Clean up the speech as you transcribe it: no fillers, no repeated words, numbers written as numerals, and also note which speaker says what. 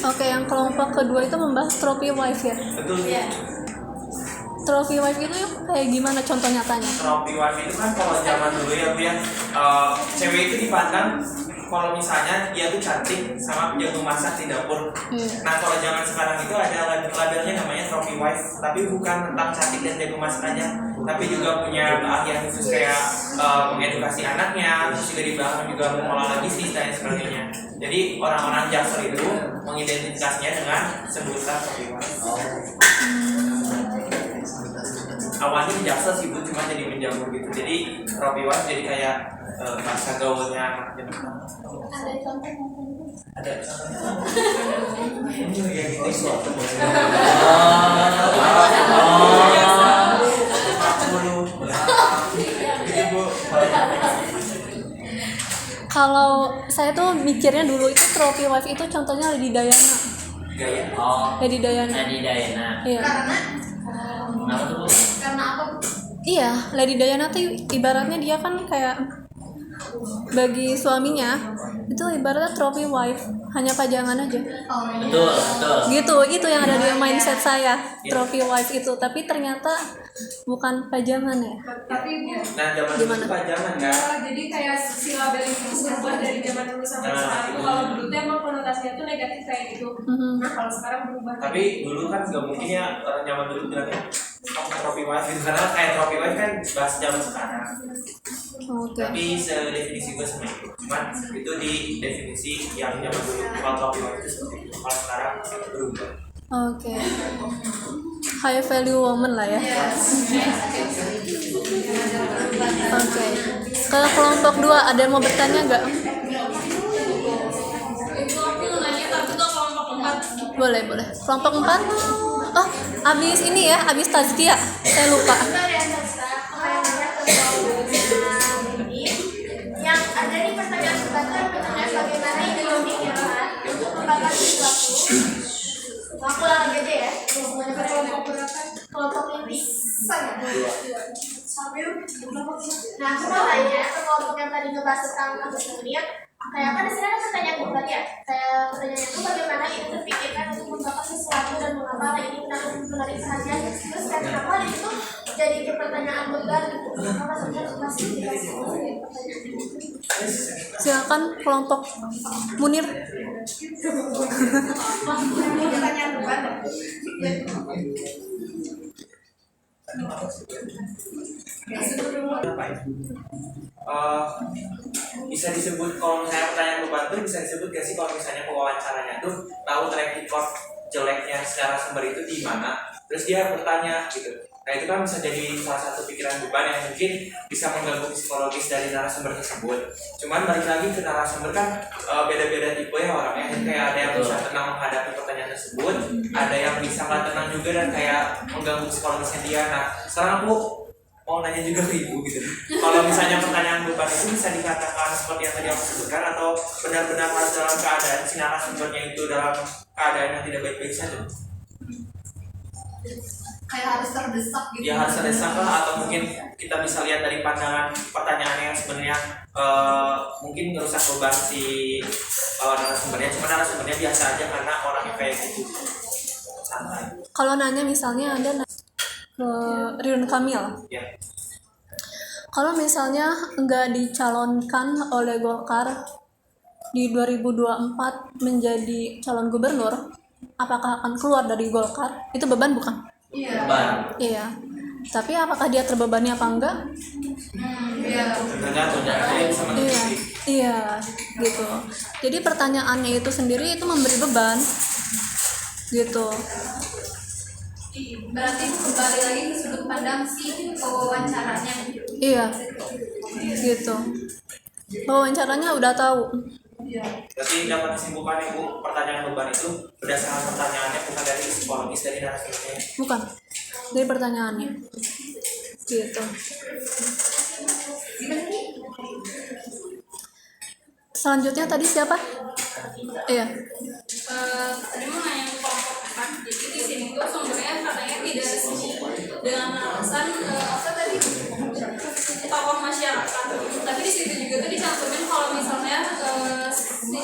Speaker 1: Oke, yang kelompok kedua itu membahas trophy wife ya.
Speaker 2: Betul.
Speaker 3: Iya.
Speaker 1: Trophy wife itu kayak gimana contoh nyatanya?
Speaker 2: Trophy wife itu kan kalau zaman dulu ya Bu ya, cewek itu dipandang kalau misalnya dia tuh cantik sama jago masak di dapur. Nah kalau zaman sekarang itu ada labelnya namanya trophy wife, tapi bukan tentang cantik dan jago masak aja, tapi juga punya keahlian khusus kayak mengedukasi anaknya, terus juga di belakang juga mengelola bisnis dan sebagainya. Jadi orang-orang Jaksel itu mengidentifikasinya dengan sebutan trophy wife. Awalnya di Jaksel sih Bu, cuma jadi menjamur gitu. Jadi trophy wife jadi kayak bahasa gaulnya anak zaman.
Speaker 3: Ada contoh
Speaker 2: Ada ya gitu.
Speaker 1: Kalau saya tuh mikirnya dulu itu trophy wife itu contohnya Lady Diana.
Speaker 2: Gaya.
Speaker 1: Lady Diana.
Speaker 4: Lady Diana.
Speaker 1: Iya.
Speaker 4: Kenapa tuh?
Speaker 3: karena apa?
Speaker 1: Iya, Lady Diana tuh ibaratnya dia kan kayak bagi suaminya itu ibaratnya trophy wife, hanya pajangan aja.
Speaker 4: Betul.
Speaker 1: Gitu, itu yang ada di mindset saya, trophy wife itu. Tapi ternyata bukan pajangan ya.
Speaker 5: Tapi Bu,
Speaker 2: Nah zaman dulu
Speaker 1: Gimana?
Speaker 2: itu pajangan kan.
Speaker 5: jadi kayak si label itu berubah dari zaman dulu sampai sekarang. Kalau dulu tuh emang konotasinya tuh negatif kayak gitu. Nah kalau sekarang berubah.
Speaker 2: Tapi dulu kan nggak mungkin ya orang zaman dulu bilangnya kamu trophy wife gitu, karena kayak trophy wife kan bahas zaman sekarang.
Speaker 1: Oke.
Speaker 2: Tapi sedefinisi gue sama itu, cuman itu di definisi yang zaman dulu. Kalau trophy wife itu seperti itu, kalau sekarang berubah.
Speaker 1: Oke. High value woman lah ya. Oke. Ke kelompok 2 ada yang mau bertanya nggak?
Speaker 5: Itu aku nanya tapi tuh kelompok 4.
Speaker 1: Boleh. Kelompok 4? Oh, abis ini ya, abis tazkiyah. Saya lupa.
Speaker 3: Yang ada di pertanyaan pertanyaan bagaimana ini memikirkan merupakan sesuatu. Aku lagi aja ya. Semuanya kelompok inti. Nah, aku mau tanya ke kelompok yang tadi ngebahas tentang kasus kemudian kayak kan di sini ada pertanyaan berbeda ya. Kayak pertanyaannya itu bagaimana ini terpikirkan untuk merupakan sesuatu dan mengapa hal ini menarik perhatian. Terus kayak kenapa hal itu jadi pertanyaan beban gitu. Kenapa maksudnya masih dikasih pertanyaan.
Speaker 1: Silakan kelompok Munir.
Speaker 5: Pertanyaan beban.
Speaker 2: Bisa disebut kalau misalnya pertanyaan beban tuh bisa disebut gak sih kalau misalnya pewawancaranya tuh tahu track record jeleknya secara sumber itu di mana, terus dia bertanya gitu. Nah itu kan bisa jadi salah satu pikiran beban yang mungkin bisa mengganggu psikologis dari narasumber tersebut. Cuman balik lagi ke narasumber kan beda-beda tipe ya orangnya. Jadi kayak ada yang bisa tenang menghadapi pertanyaan tersebut, ada yang bisa nggak tenang juga dan kayak mengganggu psikologisnya dia. Nah sekarang aku mau nanya juga ke ibu gitu. Kalau misalnya pertanyaan beban itu bisa dikatakan seperti yang tadi aku sebutkan atau benar-benar harus dalam keadaan si narasumbernya itu dalam keadaan yang tidak baik-baik saja?
Speaker 3: Kayak harus terdesak gitu.
Speaker 2: Ya harus terdesak lah, atau mungkin kita bisa lihat dari pandangan pertanyaan yang sebenarnya mungkin merusak beban si narasumbernya, cuma narasumbernya biasa aja karena orangnya kayak gitu santai.
Speaker 1: Kalau nanya misalnya Anda ke Ridwan Kamil.
Speaker 2: Ya.
Speaker 1: Kalau misalnya nggak dicalonkan oleh Golkar di 2024 menjadi calon gubernur, apakah akan keluar dari Golkar? Itu beban bukan?
Speaker 4: Beban.
Speaker 1: Iya. Tapi apakah dia terbebani apa enggak?
Speaker 2: Tergantung ada yang bisa menutupi.
Speaker 1: Iya, gitu. Jadi pertanyaannya itu sendiri itu memberi beban, gitu.
Speaker 5: Berarti kembali lagi ke sudut pandang si pewawancaranya.
Speaker 1: Iya, gitu. Wawancaranya udah tahu.
Speaker 2: Berarti dapat disimpulkan ibu pertanyaan beban itu berdasarkan pertanyaannya bukan dari psikologis dari narasumbernya.
Speaker 1: Bukan, dari pertanyaannya. Gitu. Selanjutnya tadi siapa? Iya.
Speaker 5: Tadi mau nanya ke kelompok 4. Jadi di sini tuh sumbernya katanya tidak resmi dengan alasan apa tadi tokoh masyarakat. Tapi di situ juga tuh dicantumin kalau misalnya si